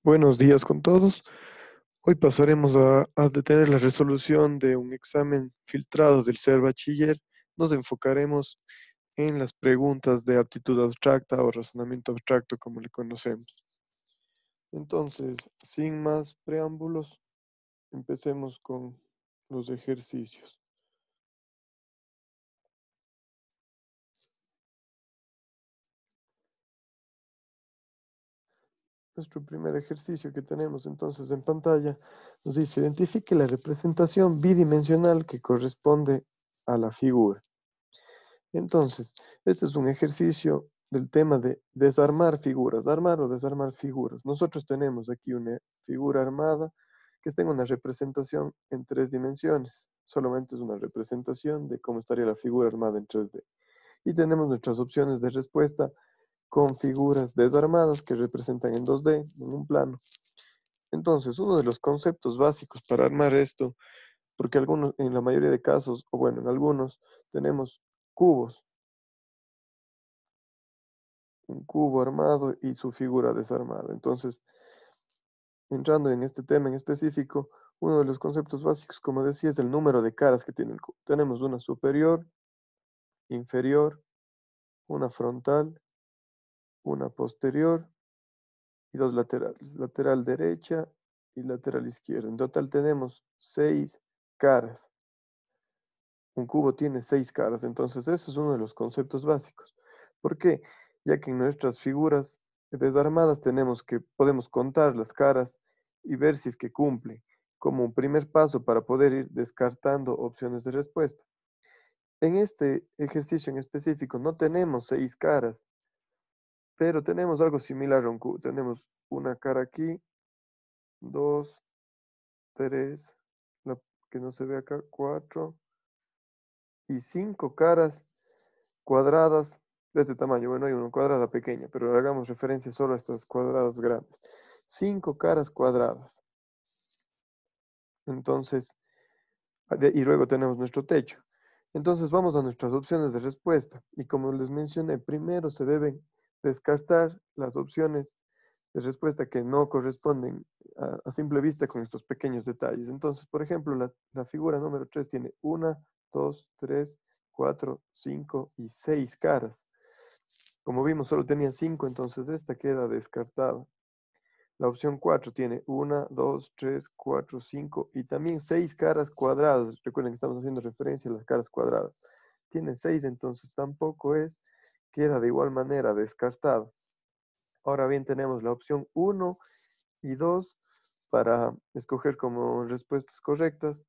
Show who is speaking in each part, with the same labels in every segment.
Speaker 1: Buenos días con todos. Hoy pasaremos a detener la resolución de un examen filtrado del ser bachiller. Nos enfocaremos en las preguntas de aptitud abstracta o razonamiento abstracto, como le conocemos. Entonces, sin más preámbulos, empecemos con los ejercicios. Nuestro primer ejercicio que tenemos entonces en pantalla nos dice: identifique la representación bidimensional que corresponde a la figura. Entonces, este es un ejercicio del tema de desarmar figuras, armar o desarmar figuras. Nosotros tenemos aquí una figura armada que tenga una representación en 3 dimensiones. Solamente es una representación de cómo estaría la figura armada en 3D. Y tenemos nuestras opciones de respuesta con figuras desarmadas que representan en 2D, en un plano. Entonces, uno de los conceptos básicos para armar esto, porque algunos, en la mayoría de casos, o bueno, en algunos, tenemos cubos, un cubo armado y su figura desarmada. Entonces, entrando en este tema en específico, uno de los conceptos básicos, como decía, es el número de caras que tiene el cubo. Tenemos una superior, inferior, una frontal, una posterior y dos laterales, lateral derecha y lateral izquierda. En total tenemos 6 caras. Un cubo tiene 6 caras, entonces eso es uno de los conceptos básicos. ¿Por qué? Ya que en nuestras figuras desarmadas podemos contar las caras y ver si es que cumple, como un primer paso para poder ir descartando opciones de respuesta. En este ejercicio en específico no tenemos 6 caras, pero tenemos algo similar a un cubo. Tenemos una cara aquí, dos, tres, la que no se ve acá, cuatro y 5 caras cuadradas de este tamaño. Bueno, hay una cuadrada pequeña, pero hagamos referencia solo a estas cuadradas grandes. 5 caras cuadradas. Entonces, y luego tenemos nuestro techo. Entonces vamos a nuestras opciones de respuesta. Y como les mencioné, primero se deben descartar las opciones de respuesta que no corresponden a simple vista con estos pequeños detalles. Entonces, por ejemplo, la figura número 3 tiene 1, 2, 3, 4, 5 y 6 caras. Como vimos, solo tenía 5, entonces esta queda descartada. La opción 4 tiene 1, 2, 3, 4, 5 y también 6 caras cuadradas. Recuerden que estamos haciendo referencia a las caras cuadradas. Tiene 6, entonces tampoco es. Queda de igual manera descartado. Ahora bien, tenemos la opción 1 y 2 para escoger como respuestas correctas.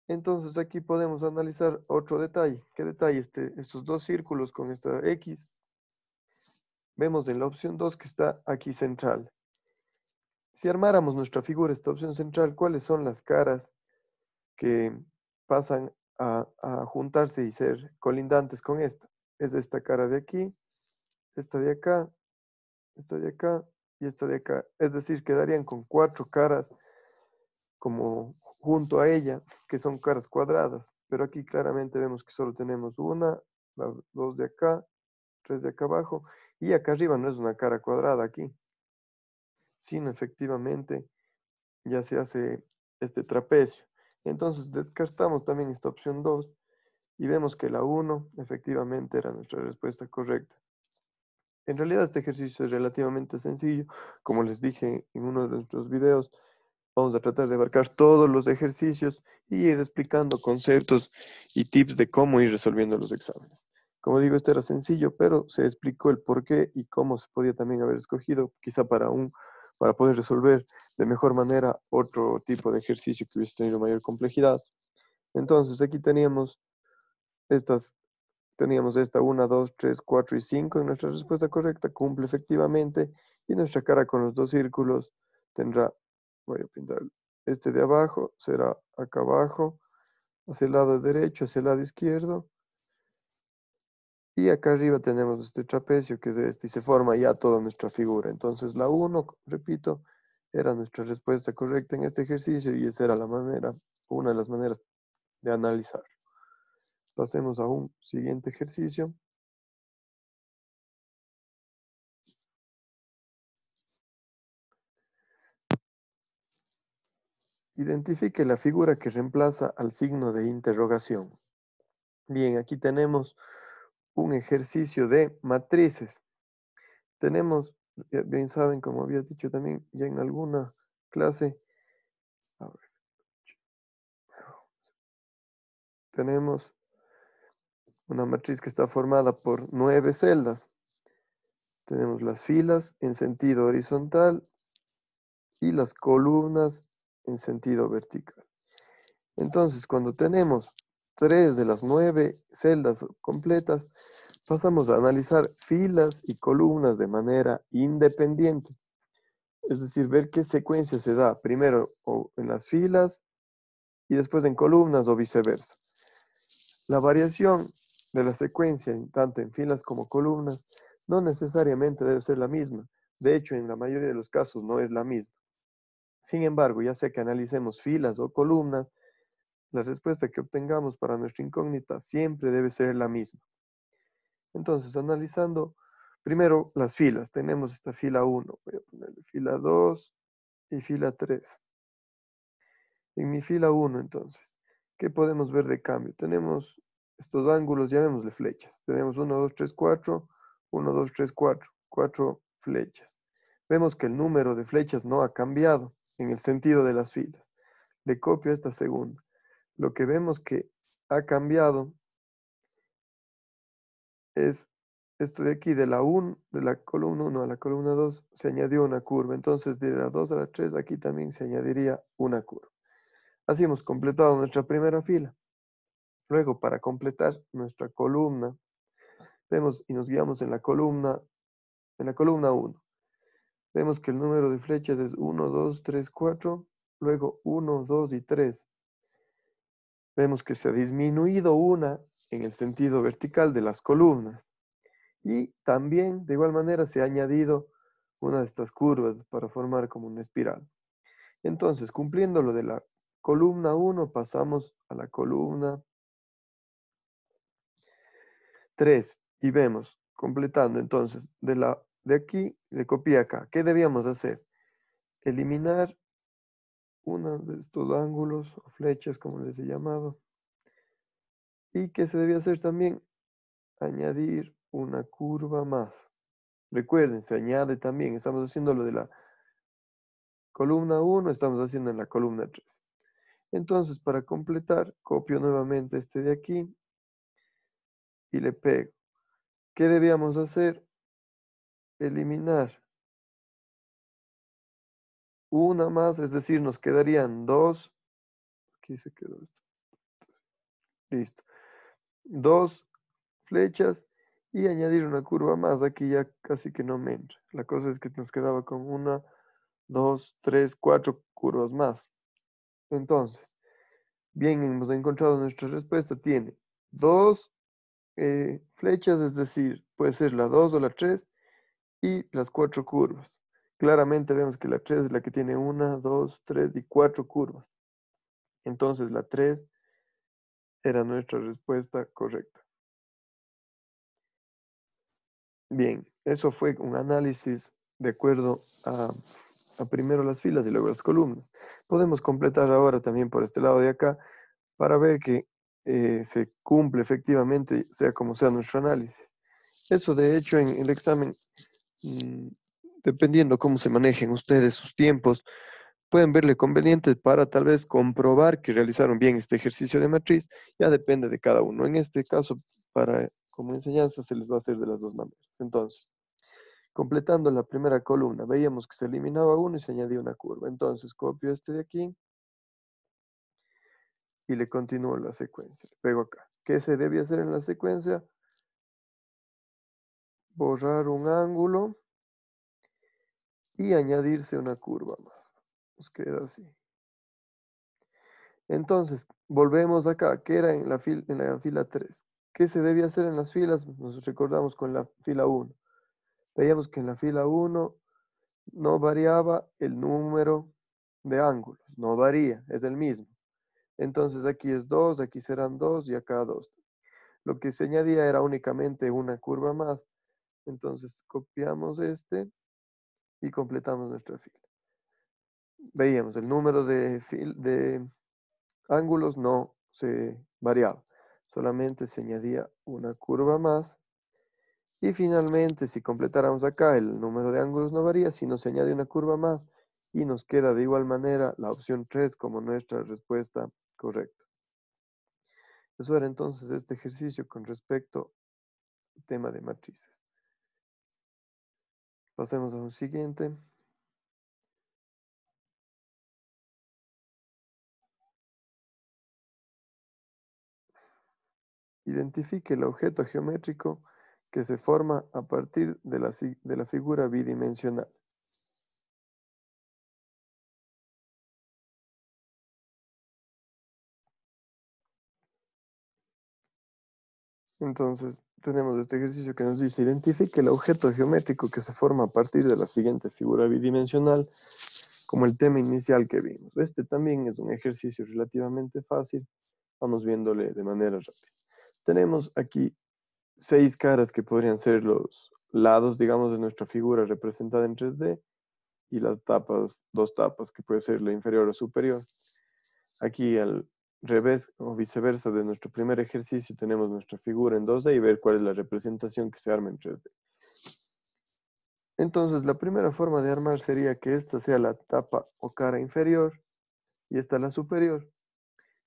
Speaker 1: Entonces aquí podemos analizar otro detalle. ¿Qué detalle? Estos dos círculos con esta X. Vemos en la opción 2 que está aquí central. Si armáramos nuestra figura, esta opción central, ¿cuáles son las caras que pasan a juntarse y ser colindantes con esta? Es esta cara de aquí, esta de acá, esta de acá y esta de acá. Es decir, quedarían con 4 caras como junto a ella, que son caras cuadradas. Pero aquí claramente vemos que solo tenemos una, dos de acá, 3 de acá abajo, y acá arriba no es una cara cuadrada aquí, sino efectivamente ya se hace este trapecio. Entonces descartamos también esta opción 2 y vemos que la 1 efectivamente era nuestra respuesta correcta. En realidad este ejercicio es relativamente sencillo. Como les dije en uno de nuestros videos, vamos a tratar de abarcar todos los ejercicios y ir explicando conceptos y tips de cómo ir resolviendo los exámenes. Como digo, esto era sencillo, pero se explicó el por qué y cómo se podía también haber escogido, quizá para poder resolver de mejor manera otro tipo de ejercicio que hubiese tenido mayor complejidad. Entonces, aquí estas, teníamos esta 1, 2, 3, 4 y 5 en nuestra respuesta correcta, cumple efectivamente, y nuestra cara con los dos círculos tendrá, voy a pintar, este de abajo será acá abajo, hacia el lado derecho, hacia el lado izquierdo, y acá arriba tenemos este trapecio que es este, y se forma ya toda nuestra figura. Entonces la 1, repito, era nuestra respuesta correcta en este ejercicio y esa era una de las maneras de analizar. Pasemos a un siguiente ejercicio. Identifique la figura que reemplaza al signo de interrogación. Bien, aquí tenemos un ejercicio de matrices. Tenemos, bien saben, como había dicho también ya en alguna clase, a ver, tenemos una matriz que está formada por 9 celdas. Tenemos las filas en sentido horizontal y las columnas en sentido vertical. Entonces, cuando tenemos 3 de las 9 celdas completas, pasamos a analizar filas y columnas de manera independiente. Es decir, ver qué secuencia se da primero o en las filas y después en columnas o viceversa. La variación de la secuencia, tanto en filas como columnas, no necesariamente debe ser la misma. De hecho, en la mayoría de los casos no es la misma. Sin embargo, ya sea que analicemos filas o columnas, la respuesta que obtengamos para nuestra incógnita siempre debe ser la misma. Entonces, analizando primero las filas, tenemos esta fila 1, voy a ponerle fila 2 y fila 3. En mi fila 1, entonces, ¿qué podemos ver de cambio? Tenemos estos ángulos, llamémosle flechas. Tenemos 1, 2, 3, 4, 1, 2, 3, 4, 4 flechas. Vemos que el número de flechas no ha cambiado en el sentido de las filas. Le copio esta segunda. Lo que vemos que ha cambiado es esto de aquí, de la columna 1 a la columna 2, se añadió una curva. Entonces, de la 2 a la 3, aquí también se añadiría una curva. Así hemos completado nuestra primera fila. Luego, para completar nuestra columna, vemos y nos guiamos en la columna 1. Vemos que el número de flechas es 1, 2, 3, 4, luego 1, 2 y 3. Vemos que se ha disminuido una en el sentido vertical de las columnas. Y también, de igual manera, se ha añadido una de estas curvas para formar como una espiral. Entonces, cumpliendo lo de la columna 1, pasamos a la columna 3 y vemos, completando entonces, de aquí, le copié acá. ¿Qué debíamos hacer? Eliminar uno de estos ángulos o flechas, como les he llamado. ¿Y qué se debía hacer también? Añadir una curva más. Recuerden, se añade también, estamos haciendo lo de la columna 1, estamos haciendo en la columna 3. Entonces, para completar, copio nuevamente este de aquí y le pego. ¿Qué debíamos hacer? Eliminar una más, es decir, nos quedarían dos. Aquí se quedó esto. Listo. Dos flechas y añadir una curva más. Aquí ya casi que no me entra. La cosa es que nos quedaba con una, dos, tres, cuatro curvas más. Entonces, bien, hemos encontrado nuestra respuesta. Tiene dos flechas, es decir, puede ser la 2 o la 3 y las 4 curvas. Claramente vemos que la 3 es la que tiene una, 2, 3 y 4 curvas. Entonces la 3 era nuestra respuesta correcta. Bien, eso fue un análisis de acuerdo a primero las filas y luego las columnas. Podemos completar ahora también por este lado de acá para ver que se cumple efectivamente, sea como sea nuestro análisis. Eso de hecho en el examen, mm, dependiendo cómo se manejen ustedes sus tiempos, pueden verle conveniente para tal vez comprobar que realizaron bien este ejercicio de matriz. Ya depende de cada uno. En este caso, para como enseñanza, se les va a hacer de las dos maneras. Entonces, completando la primera columna, veíamos que se eliminaba uno y se añadía una curva. Entonces, copio este de aquí y le continúo la secuencia. Le pego acá. ¿Qué se debe hacer en la secuencia? Borrar un ángulo y añadirse una curva más. Nos queda así. Entonces, volvemos acá, que era en la fila 3. ¿Qué se debía hacer en las filas? Nos recordamos con la fila 1. Veíamos que en la fila 1 no variaba el número de ángulos, no varía, es el mismo. Entonces aquí es 2, aquí serán 2 y acá 2. Lo que se añadía era únicamente una curva más. Entonces copiamos este y completamos nuestra fila. veíamos el número de ángulos no se variaba, solamente se añadía una curva más. Y finalmente, si completáramos acá, el número de ángulos no varía, sino se añade una curva más y nos queda de igual manera la opción 3 como nuestra respuesta correcta. Eso era entonces este ejercicio con respecto al tema de matrices. Pasemos a un siguiente. Identifique el objeto geométrico que se forma a partir de la figura bidimensional. Entonces, tenemos este ejercicio que nos dice, identifique el objeto geométrico que se forma a partir de la siguiente figura bidimensional, como el tema inicial que vimos. Este también es un ejercicio relativamente fácil. Vamos viéndole de manera rápida. Tenemos aquí 6 caras que podrían ser los lados, digamos, de nuestra figura representada en 3D y las tapas, 2 tapas, que puede ser la inferior o superior. Aquí al revés o viceversa de nuestro primer ejercicio tenemos nuestra figura en 2D y ver cuál es la representación que se arma en 3D. Entonces, la primera forma de armar sería que esta sea la tapa o cara inferior y esta la superior.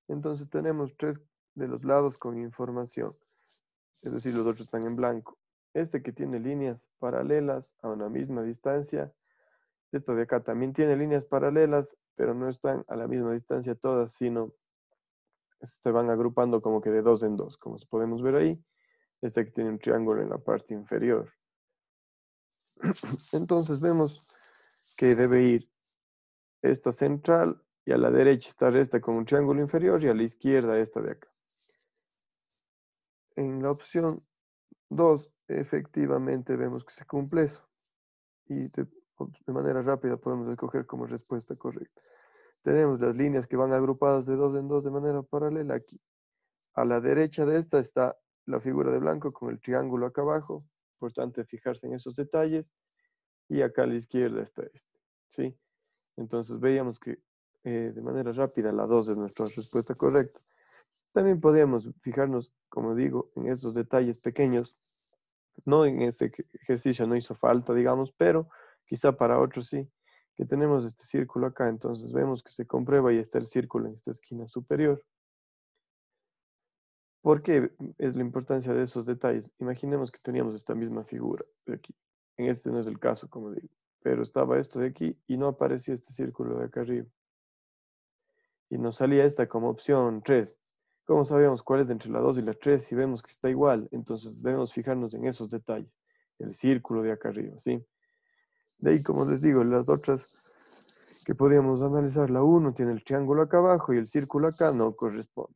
Speaker 1: Entonces tenemos 3 de los lados con información, es decir, los otros están en blanco. Este que tiene líneas paralelas a una misma distancia. Esta de acá también tiene líneas paralelas, pero no están a la misma distancia todas, sino se van agrupando como que de 2 en 2, como podemos ver ahí. Este que tiene un triángulo en la parte inferior. Entonces vemos que debe ir esta central y a la derecha está esta con un triángulo inferior y a la izquierda esta de acá. En la opción 2, efectivamente vemos que se cumple eso. Y de manera rápida podemos escoger como respuesta correcta. Tenemos las líneas que van agrupadas de 2 en 2 de manera paralela aquí. A la derecha de esta está la figura de blanco con el triángulo acá abajo. Importante fijarse en esos detalles. Y acá a la izquierda está este. ¿Sí? Entonces veíamos que de manera rápida la 2 es nuestra respuesta correcta. También podríamos fijarnos, como digo, en estos detalles pequeños. No en este ejercicio no hizo falta, digamos, pero quizá para otros sí. Que tenemos este círculo acá, entonces vemos que se comprueba y está el círculo en esta esquina superior. ¿Por qué es la importancia de esos detalles? Imaginemos que teníamos esta misma figura de aquí. En este no es el caso, como digo, pero estaba esto de aquí y no aparecía este círculo de acá arriba. Y nos salía esta como opción 3. ¿Cómo sabíamos cuál es entre la 2 y la 3? Si vemos que está igual, entonces debemos fijarnos en esos detalles. El círculo de acá arriba, ¿sí? De ahí, como les digo, las otras que podíamos analizar, la 1 tiene el triángulo acá abajo y el círculo acá no corresponde.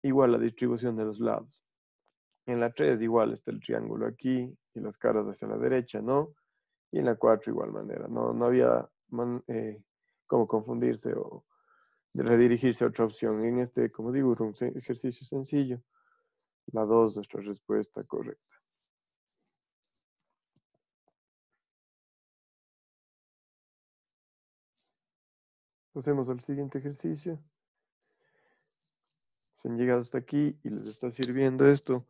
Speaker 1: Igual la distribución de los lados. En la 3 igual está el triángulo aquí y las caras hacia la derecha, ¿no? Y en la 4 igual manera. No había cómo confundirse o redirigirse a otra opción. En este, como digo, un ejercicio sencillo. La 2, nuestra respuesta correcta. Pasemos al siguiente ejercicio. Si han llegado hasta aquí y les está sirviendo esto,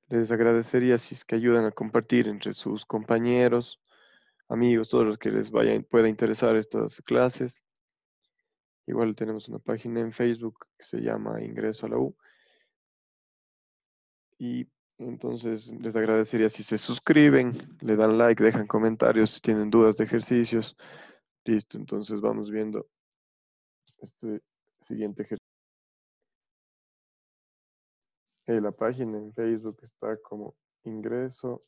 Speaker 1: les agradecería si es que ayudan a compartir entre sus compañeros, amigos, todos los que les pueda interesar estas clases. Igual tenemos una página en Facebook que se llama Ingreso a la U. Y entonces les agradecería si se suscriben, le dan like, dejan comentarios si tienen dudas de ejercicios. Listo, entonces vamos viendo este siguiente ejercicio. La página en Facebook está como Ingreso,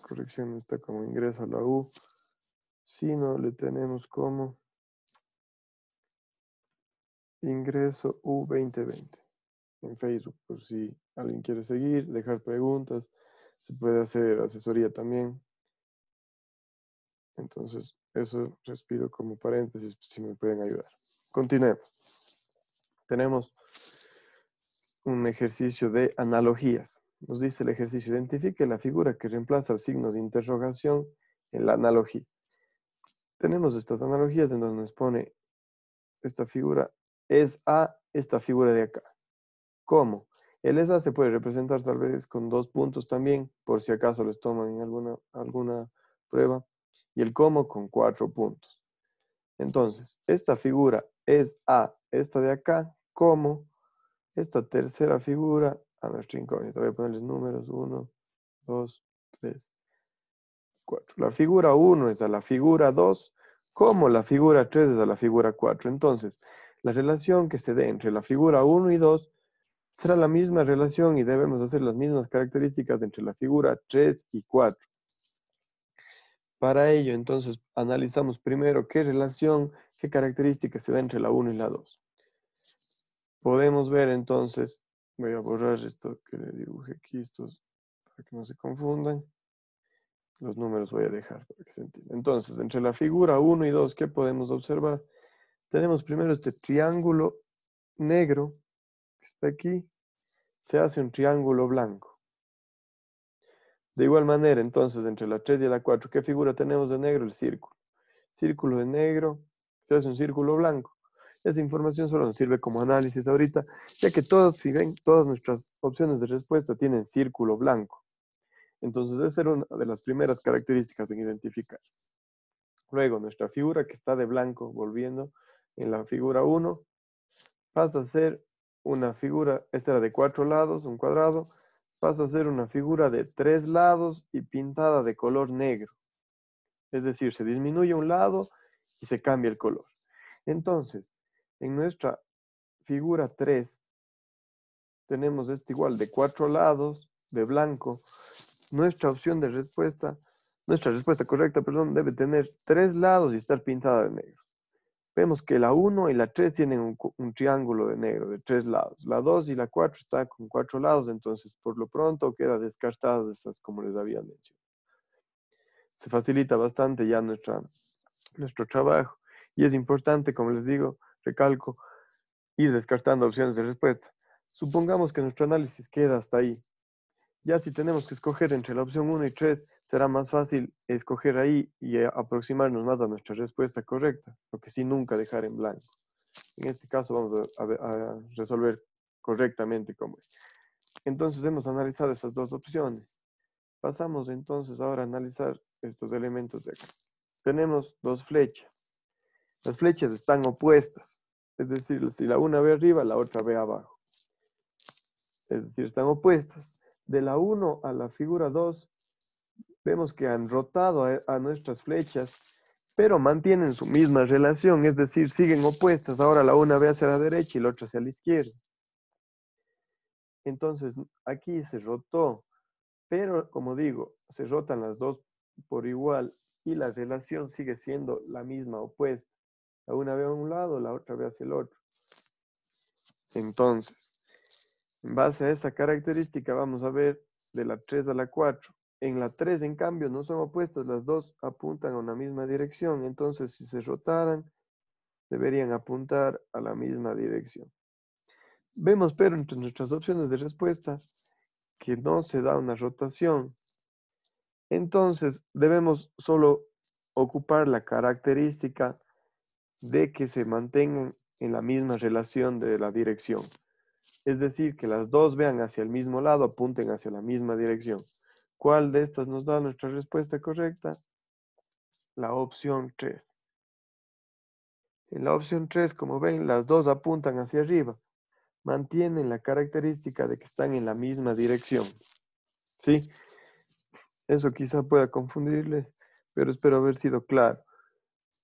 Speaker 1: corrección, está como Ingreso a la U. Si no, le tenemos como Ingreso U 2020 en Facebook, por si alguien quiere seguir, dejar preguntas, se puede hacer asesoría también. Entonces, eso les pido como paréntesis, si me pueden ayudar. Continuemos. Tenemos un ejercicio de analogías. Nos dice el ejercicio, identifique la figura que reemplaza el signo de interrogación en la analogía. tenemos estas analogías en donde nos pone esta figura es A, esta figura de acá. ¿Cómo? El es A se puede representar tal vez con 2 puntos también, por si acaso les toman en alguna prueba, y el cómo con 4 puntos. Entonces, esta figura es A, esta de acá, como esta tercera figura a nuestra incógnita. Voy a ponerles números 1, 2, 3, 4. La figura 1 es a la figura 2, como la figura 3 es a la figura 4. Entonces, la relación que se dé entre la figura 1 y 2 será la misma relación y debemos hacer las mismas características entre la figura 3 y 4. Para ello, entonces, analizamos primero qué relación, qué características se da entre la 1 y la 2. Podemos ver entonces, voy a borrar esto que le dibujé aquí, estos para que no se confundan. Los números voy a dejar para que se entienda. Entonces, entre la figura 1 y 2, ¿qué podemos observar? Tenemos primero este triángulo negro que está aquí, se hace un triángulo blanco. De igual manera, entonces, entre la 3 y la 4, ¿qué figura tenemos de negro? El círculo. Círculo de negro, se hace un círculo blanco. Esa información solo nos sirve como análisis ahorita, ya que todos, si ven, todas nuestras opciones de respuesta tienen círculo blanco. Entonces, esa era una de las primeras características en identificar. Luego, nuestra figura que está de blanco, volviendo, en la figura 1, pasa a ser una figura, esta era de 4 lados, un cuadrado, pasa a ser una figura de 3 lados y pintada de color negro. Es decir, se disminuye un lado y se cambia el color. Entonces, en nuestra figura 3, tenemos este igual de 4 lados, de blanco. Nuestra respuesta correcta, perdón, debe tener 3 lados y estar pintada de negro. Vemos que la 1 y la 3 tienen un triángulo de negro de 3 lados. La 2 y la 4 están con 4 lados, entonces por lo pronto queda descartadas esas como les había mencionado. Se facilita bastante ya nuestro trabajo. Y es importante, como les digo, recalco, ir descartando opciones de respuesta. Supongamos que nuestro análisis queda hasta ahí. Ya si tenemos que escoger entre la opción 1 y 3, será más fácil escoger ahí y aproximarnos más a nuestra respuesta correcta, lo que sí nunca dejar en blanco. En este caso vamos a resolver correctamente cómo es. Entonces hemos analizado esas dos opciones. Pasamos entonces ahora a analizar estos elementos de acá. Tenemos dos flechas. Las flechas están opuestas. Es decir, si la una ve arriba, la otra ve abajo. Es decir, están opuestas. De la 1 a la figura 2, vemos que han rotado a nuestras flechas, pero mantienen su misma relación, es decir, siguen opuestas. Ahora la una ve hacia la derecha y la otra hacia la izquierda. Entonces, aquí se rotó, pero como digo, se rotan las dos por igual y la relación sigue siendo la misma, opuesta. La una ve a un lado, la otra ve hacia el otro. Entonces, en base a esa característica vamos a ver de la 3 a la 4. En la 3, en cambio, no son opuestas, las dos apuntan a una misma dirección. Entonces, si se rotaran, deberían apuntar a la misma dirección. Vemos, pero entre nuestras opciones de respuesta, que no se da una rotación. Entonces, debemos solo ocupar la característica de que se mantengan en la misma relación de la dirección. Es decir, que las dos vean hacia el mismo lado, apunten hacia la misma dirección. ¿Cuál de estas nos da nuestra respuesta correcta? La opción 3. En la opción 3, como ven, las dos apuntan hacia arriba. Mantienen la característica de que están en la misma dirección. ¿Sí? Eso quizá pueda confundirles, pero espero haber sido claro.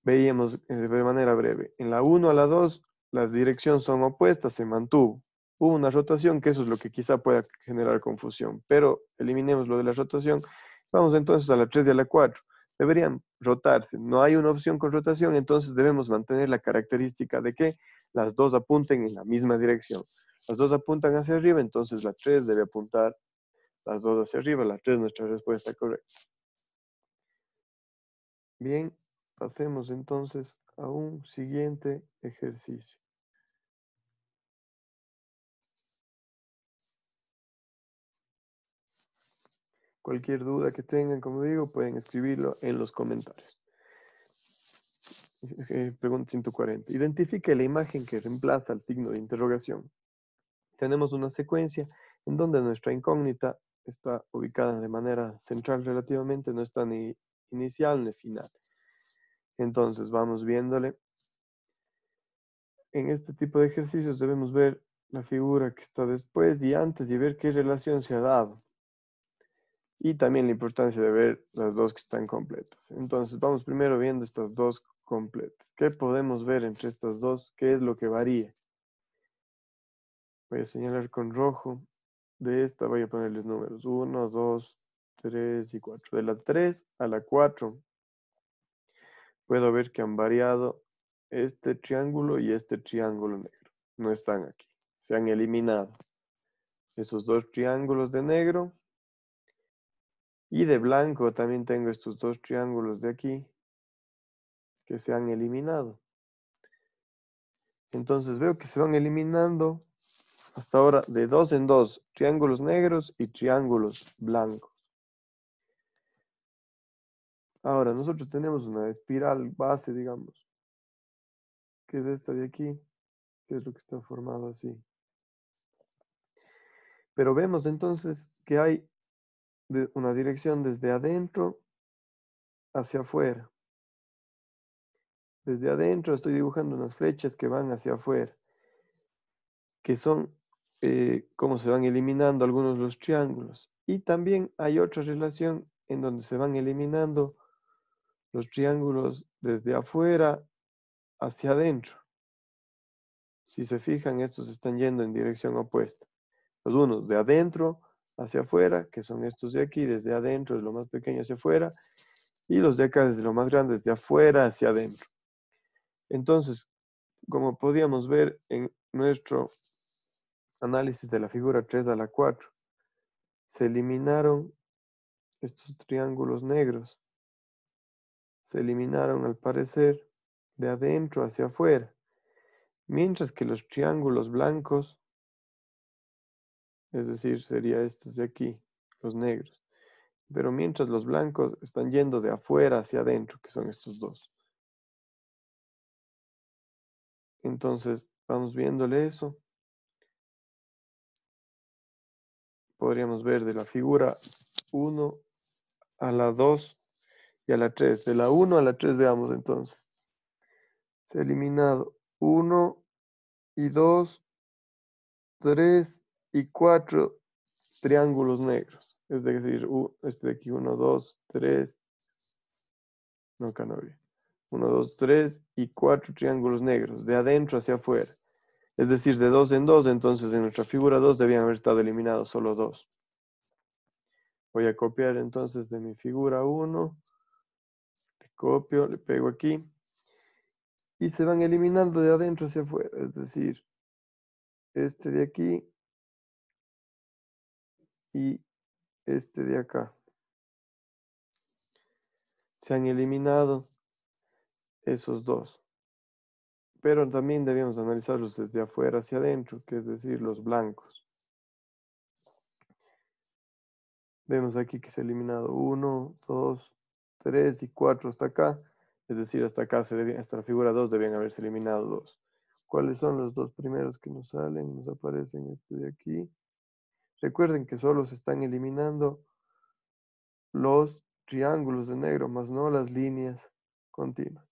Speaker 1: Veíamos de manera breve. En la 1 a la 2, las direcciones son opuestas, se mantuvo. Hubo una rotación, que eso es lo que quizá pueda generar confusión, pero eliminemos lo de la rotación. Vamos entonces a la 3 y a la 4. Deberían rotarse. No hay una opción con rotación, entonces debemos mantener la característica de que las dos apunten en la misma dirección. Las dos apuntan hacia arriba, entonces la 3 debe apuntar las dos hacia arriba. La 3 es nuestra respuesta correcta. Bien, pasemos entonces a un siguiente ejercicio. Cualquier duda que tengan, como digo, pueden escribirlo en los comentarios. Pregunta 140. Identifique la imagen que reemplaza el signo de interrogación. Tenemos una secuencia en donde nuestra incógnita está ubicada de manera central relativamente, no está ni inicial ni final. Entonces vamos viéndole. En este tipo de ejercicios debemos ver la figura que está después y antes y ver qué relación se ha dado. Y también la importancia de ver las dos que están completas. Entonces vamos primero viendo estas dos completas. ¿Qué podemos ver entre estas dos? ¿Qué es lo que varía? Voy a señalar con rojo. De esta voy a ponerles números 1, 2, 3 y 4. De la 3 a la 4 puedo ver que han variado este triángulo y este triángulo negro. No están aquí. Se han eliminado esos dos triángulos de negro. Y de blanco también tengo estos dos triángulos de aquí que se han eliminado. Entonces veo que se van eliminando hasta ahora de dos en dos triángulos negros y triángulos blancos. Ahora nosotros tenemos una espiral base, digamos, que es esta de aquí, que es lo que está formado así. Pero vemos entonces que hay una dirección desde adentro hacia afuera. Desde adentro estoy dibujando unas flechas que van hacia afuera, que son cómo se van eliminando algunos de los triángulos. Y también hay otra relación en donde se van eliminando los triángulos desde afuera hacia adentro. Si se fijan, estos están yendo en dirección opuesta. Los unos de adentro hacia afuera, que son estos de aquí, desde adentro, de lo más pequeño hacia afuera, y los de acá, desde lo más grande, desde afuera hacia adentro. Entonces, como podíamos ver en nuestro análisis de la figura 3 a la 4, se eliminaron estos triángulos negros. Se eliminaron, al parecer, de adentro hacia afuera, mientras que los triángulos blancos, es decir, sería estos de aquí, los negros, pero mientras los blancos están yendo de afuera hacia adentro, que son estos dos. Entonces, vamos viéndole eso. Podríamos ver de la figura 1 a la 2 y a la 3. De la 1 a la 3 veamos entonces. Se ha eliminado 1 y 2, 3 y 4 triángulos negros. Es decir, este de aquí 1, 2, 3. No, acá no había. 1, 2, 3 y 4 triángulos negros, de adentro hacia afuera. Es decir, de dos en dos, entonces en nuestra figura 2 debían haber estado eliminados solo 2. Voy a copiar entonces de mi figura 1. Le copio, le pego aquí. Y se van eliminando de adentro hacia afuera. Es decir, este de aquí y este de acá. Se han eliminado esos dos. Pero también debíamos analizarlos desde afuera hacia adentro, que es decir, los blancos. Vemos aquí que se ha eliminado 1, 2, 3 y 4 hasta acá. Es decir, hasta acá, hasta la figura 2 debían haberse eliminado 2. ¿Cuáles son los dos primeros que nos salen? Nos aparecen este de aquí. Recuerden que solo se están eliminando los triángulos de negro, más no las líneas continuas.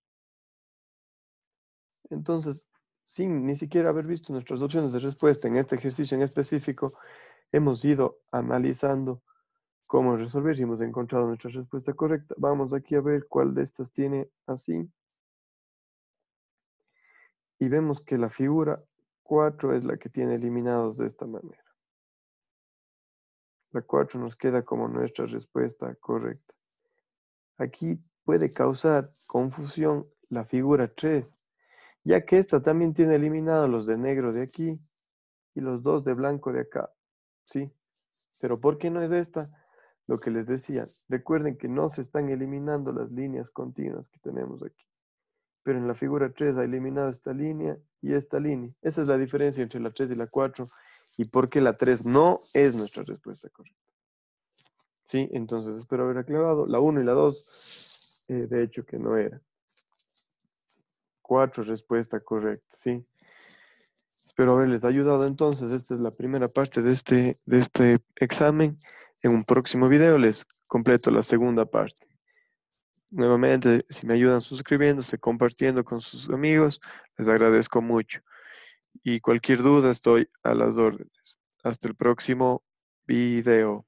Speaker 1: Entonces, sin ni siquiera haber visto nuestras opciones de respuesta en este ejercicio en específico, hemos ido analizando cómo resolver. Si hemos encontrado nuestra respuesta correcta, vamos aquí a ver cuál de estas tiene así. Y vemos que la figura 4 es la que tiene eliminados de esta manera. La 4 nos queda como nuestra respuesta correcta. Aquí puede causar confusión la figura 3, ya que esta también tiene eliminados los de negro de aquí y los dos de blanco de acá. ¿Sí? Pero ¿por qué no es esta? Lo que les decía, recuerden que no se están eliminando las líneas continuas que tenemos aquí. Pero en la figura 3 ha eliminado esta línea y esta línea. Esa es la diferencia entre la 3 y la 4 y por qué la 3 no es nuestra respuesta correcta. ¿Sí? Entonces espero haber aclarado. La 1 y la 2, de hecho que no era. 4 respuesta correcta, ¿sí? Espero haberles ayudado entonces. Esta es la primera parte de este examen. En un próximo video les completo la segunda parte. Nuevamente, si me ayudan suscribiéndose, compartiendo con sus amigos, les agradezco mucho. Y cualquier duda estoy a las órdenes. Hasta el próximo video.